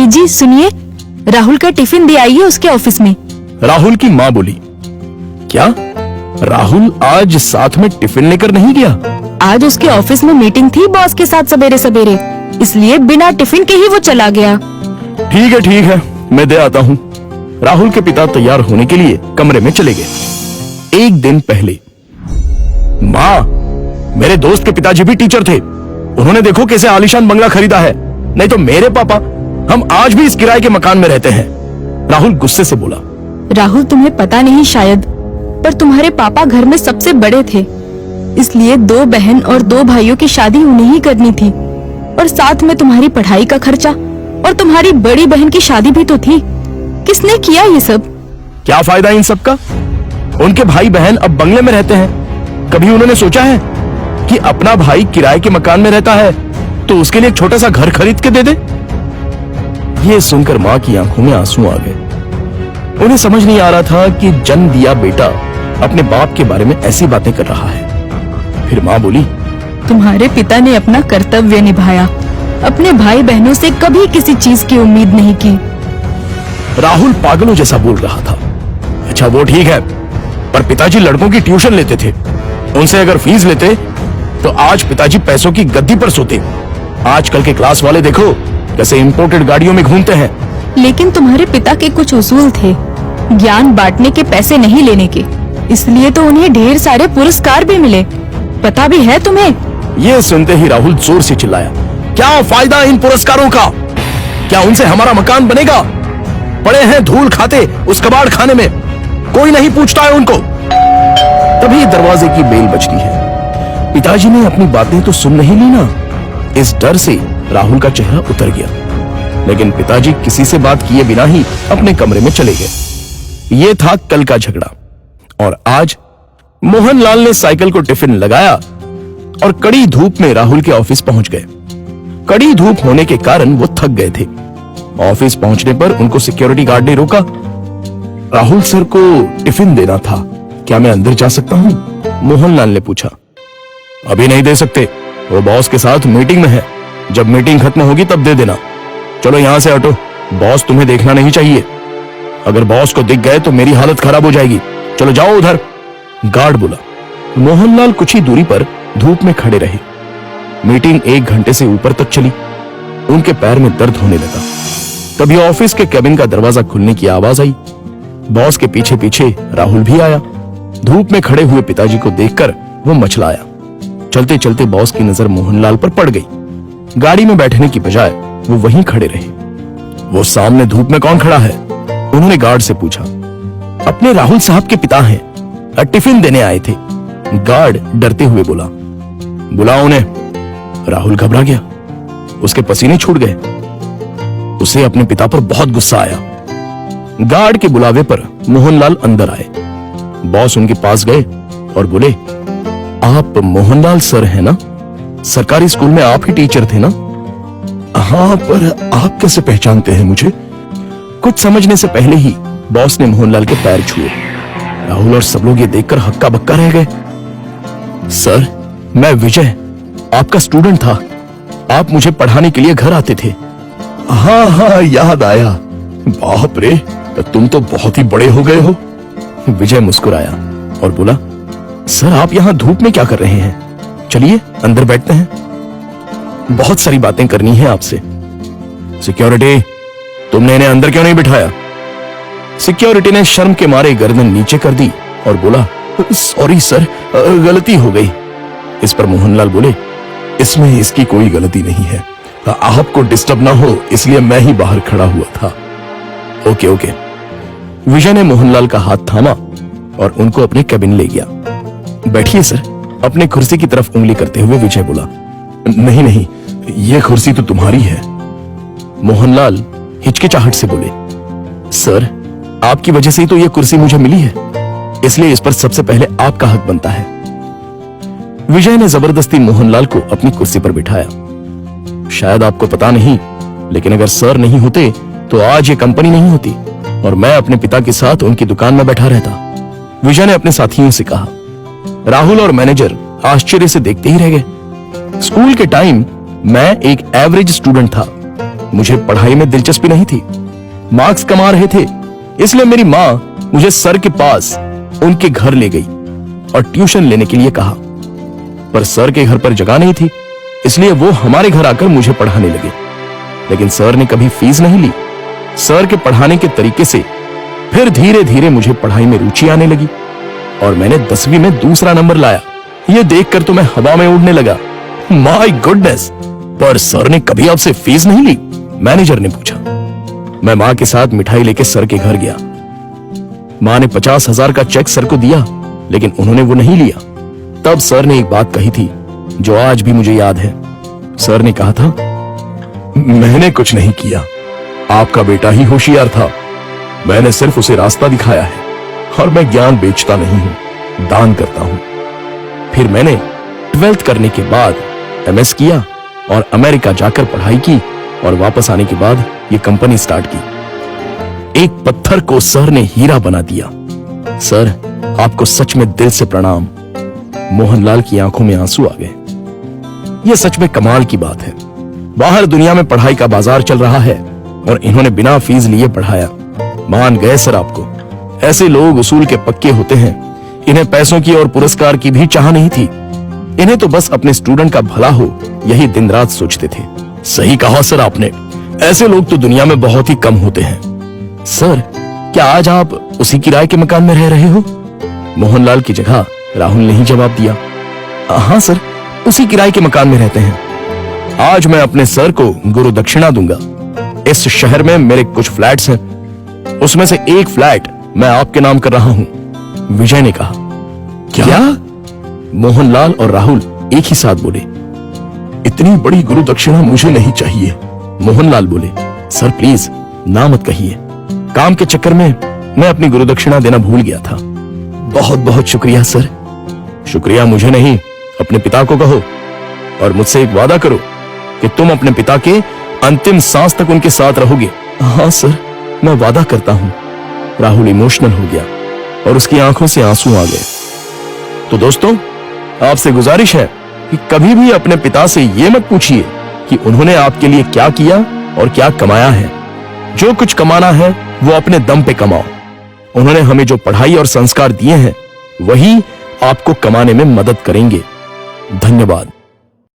जी सुनिए, राहुल का टिफिन दे आइए उसके ऑफिस में। राहुल की माँ बोली, क्या राहुल आज साथ में टिफिन लेकर नहीं गया? आज उसके ऑफिस में मीटिंग थी बॉस के साथ सवेरे सवेरे, इसलिए बिना टिफिन के ही वो चला गया। ठीक है, मैं दे आता हूँ। राहुल के पिता तैयार होने के लिए कमरे में चले गए। एक दिन पहले, माँ, मेरे दोस्त के पिताजी भी टीचर थे। उन्होंने देखो कैसे आलीशान बंगला खरीदा है। नहीं तो मेरे पापा, हम आज भी इस किराए के मकान में रहते हैं। राहुल गुस्से से बोला। राहुल, तुम्हें पता नहीं शायद, पर तुम्हारे पापा घर में सबसे बड़े थे, इसलिए 2 बहन और 2 भाइयों की शादी उन्हें ही करनी थी, और साथ में तुम्हारी पढ़ाई का खर्चा, और तुम्हारी बड़ी बहन की शादी भी तो थी। किसने किया ये सब? क्या फायदा इन सब का? उनके भाई बहन अब बंगले में रहते हैं। कभी उन्होंने सोचा है कि अपना भाई किराए के मकान में रहता है तो उसके लिए एक छोटा सा घर खरीद के दे दे? ये सुनकर माँ की आंखों में आंसू आ गए। उन्हें समझ नहीं आ रहा था कि जन्म दिया बेटा अपने बाप के बारे में ऐसी बातें कर रहा है। फिर माँ बोली, तुम्हारे पिता ने अपना कर्तव्य निभाया, अपने भाई बहनों से कभी किसी चीज की उम्मीद नहीं की। राहुल पागलों जैसा बोल रहा था। अच्छा वो ठीक है, पर पिताजी लड़कों की ट्यूशन लेते थे। उनसे अगर फीस लेते तो आज पिताजी पैसों की गद्दी पर सोते। आजकल के क्लास वाले देखो कैसे इंपोर्टेड गाड़ियों में घूमते हैं। लेकिन तुम्हारे पिता के कुछ उसूल थे, ज्ञान बांटने के, पैसे नहीं लेने के, इसलिए तो उन्हें ढेर सारे पुरस्कार भी मिले। पता भी है तुम्हें? ये सुनते ही राहुल जोर से चिल्लाया, क्या फायदा इन पुरस्कारों का? क्या उनसे हमारा मकान बनेगा? पड़े हैं धूल खाते उस कबाड़ खाने में, कोई नहीं पूछता है उनको। तभी दरवाजे की बेल बजती है। पिताजी ने अपनी बातें तो सुन नहीं ली ना। इस डर से राहुल का चेहरा उतर गया, लेकिन पिताजी किसी से बात किए बिना ही अपने कमरे में चले गए। ये था कल का झगड़ा, और आज मोहनलाल ने साइकिल को टिफिन लगाया और कड़ी धूप में राहुल के ऑफिस पहुंच गए। कड़ी धूप होने के कारण वो थक गए थे। ऑफिस पहुंचने पर उनको सिक्योरिटी गार्ड ने रोका। राहुल सर को टिफिन देना था, क्या मैं अंदर जा सकता हूं? मोहनलाल ने पूछा। अभी नहीं दे सकते, वो बॉस के साथ मीटिंग में है। जब मीटिंग खत्म होगी तब दे देना। चलो यहां से हटो, बॉस तुम्हें देखना नहीं चाहिए। अगर बॉस को दिख गए तो मेरी हालत खराब हो जाएगी। चलो जाओ उधर, गार्ड बोला। मोहनलाल कुछ ही दूरी पर धूप में खड़े रहे। मीटिंग 1 घंटे से ऊपर तक चली। उनके पैर में दर्द होने लगा। तभी ऑफिस के केबिन का दरवाजा खुलने की आवाज आई। बॉस के पीछे पीछे राहुल भी आया। धूप में खड़े हुए पिताजी को देखकर वो मचलाया। चलते चलते बॉस की नजर मोहनलाल पर पड़ गई। गाड़ी में बैठने की बजाय वो वहीं खड़े रहे। वो सामने धूप में कौन खड़ा है? उन्होंने गार्ड से पूछा। अपने राहुल साहब के पिता हैं, टिफिन देने आए थे। गार्ड डरते हुए बोला। बुलाओ उन्हें। राहुल घबरा गया, उसके पसीने छूट गए। उसे अपने पिता पर बहुत गुस्सा आया। गार्ड के बुलावे पर मोहनलाल अंदर आए। बॉस उनके पास गए और बोले, आप मोहनलाल सर हैं ना? सरकारी स्कूल में आप ही टीचर थे ना? हाँ, पर आप कैसे पहचानते हैं मुझे? कुछ समझने से पहले ही बॉस ने मोहनलाल के पैर छुए। राहुल और सब लोग ये देखकर हक्का बक्का रह गए। सर, मैं विजय, आपका स्टूडेंट था। आप मुझे पढ़ाने के लिए घर आते थे। हाँ, याद आया। बाप रे, तुम तो बहुत ही बड़े हो गए हो। विजय मुस्कुराया और बोला, सर आप यहाँ धूप में क्या कर रहे हैं? चलिए अंदर बैठते हैं, बहुत सारी बातें करनी है आपसे। सिक्योरिटी, तुमने इन्हें अंदर क्यों नहीं बिठाया? सिक्योरिटी ने शर्म के मारे गर्दन नीचे कर दी और बोला, सॉरी सर, गलती हो गई। इस पर मोहनलाल बोले, इसमें इसकी कोई गलती नहीं है, आपको डिस्टर्ब ना हो इसलिए मैं ही बाहर खड़ा हुआ था। ओके। विजय ने मोहनलाल का हाथ थामा और उनको अपने कैबिन ले गया। बैठिए सर, अपने कुर्सी की तरफ उंगली करते हुए विजय बोला। नहीं, ये कुर्सी तो तुम्हारी है। मोहनलाल हिचकिचाहट से बोले, सर आपकी वजह से ही तो ये कुर्सी मुझे मिली है, इसलिए इस पर सबसे पहले आपका हक बनता है। विजय ने जबरदस्ती मोहनलाल को अपनी कुर्सी पर बिठाया। शायद आपको पता नहीं, लेकिन अगर सर नहीं होते तो आज ये कंपनी नहीं होती और मैं अपने पिता के साथ उनकी दुकान में बैठा रहता। विजय ने अपने साथियों से कहा। राहुल और मैनेजर आश्चर्य से देखते ही रह गए। स्कूल के टाइम मैं एक एवरेज स्टूडेंट था, मुझे पढ़ाई में दिलचस्पी नहीं थी। मार्क्स कमा रहे थे, इसलिए मेरी माँ मुझे सर के पास उनके घर ले गई और ट्यूशन लेने के लिए कहा। पर सर के घर पर जगह नहीं थी, इसलिए वो हमारे घर आकर मुझे पढ़ाने लगे। लेकिन सर ने कभी फीस नहीं ली। सर के पढ़ाने के तरीके से फिर धीरे धीरे मुझे पढ़ाई में रुचि आने लगी और मैंने 10वीं में दूसरा नंबर लाया। ये देखकर तो मैं हवा में उड़ने लगा। My goodness! पर सर ने कभी आपसे फीस नहीं ली? मैनेजर ने पूछा। मैं मां के साथ मिठाई लेके सर के घर गया। मां ने 50,000 का चेक सर को दिया, लेकिन उन्होंने वो नहीं लिया। तब सर ने एक बात कही थी जो आज भी मुझे याद है। सर ने कहा था, मैंने कुछ नहीं किया, आपका बेटा ही होशियार था। मैंने सिर्फ उसे रास्ता दिखाया है और मैं ज्ञान बेचता नहीं हूं, दान करता हूं। फिर मैंने 12th करने के बाद MS किया और अमेरिका जाकर पढ़ाई की और वापस आने के बाद ये कंपनी स्टार्ट की। एक पत्थर को सर ने हीरा बना दिया। सर, आपको सच में दिल से प्रणाम। मोहनलाल की आंखों में आंसू आ गए। यह सच में कमाल की बात है। बाहर दुनिया में पढ़ाई का बाजार चल रहा है और इन्होंने बिना फीस लिए पढ़ाया। मान गए सर आपको। ऐसे लोग उसूल के पक्के होते हैं। इन्हें पैसों की और पुरस्कार की भी चाह नहीं थी। इन्हें तो बस अपने स्टूडेंट का भला हो, यही दिन रात सोचते थे। सही कहा सर आपने। ऐसे लोग तो दुनिया में बहुत ही कम होते हैं। सर, क्या आज आप उसी किराए के मकान में रह रहे हो? मोहनलाल की जगह राहुल ने ही जवाब दिया। हाँ सर, उसी किराए के मकान में रहते हैं। आज मैं अपने सर को गुरु दक्षिणा दूंगा। इस शहर में मेरे कुछ फ्लैट्स हैं, उसमें से एक फ्लैट मैं आपके नाम कर रहा हूं। विजय ने कहा। क्या? मोहनलाल और राहुल एक ही साथ बोले। इतनी बड़ी गुरु दक्षिणा मुझे नहीं चाहिए। मोहनलाल बोले, सर प्लीज ना मत कहिए। काम के चक्कर में मैं अपनी गुरु दक्षिणा देना भूल गया था। बहुत बहुत शुक्रिया सर। शुक्रिया मुझे नहीं, अपने पिता को कहो और मुझसे एक वादा करो कि तुम अपने पिता के अंतिम सांस तक उनके साथ रहोगे। हाँ सर, मैं वादा करता हूं। राहुल इमोशनल हो गया और उसकी आंखों से आंसू आ गए। तो दोस्तों, आपसे गुजारिश है कि कभी भी अपने पिता से यह मत पूछिए कि उन्होंने आपके लिए क्या किया और क्या कमाया है। जो कुछ कमाना है वो अपने दम पे कमाओ। उन्होंने हमें जो पढ़ाई और संस्कार दिए हैं वही आपको कमाने में मदद करेंगे। धन्यवाद।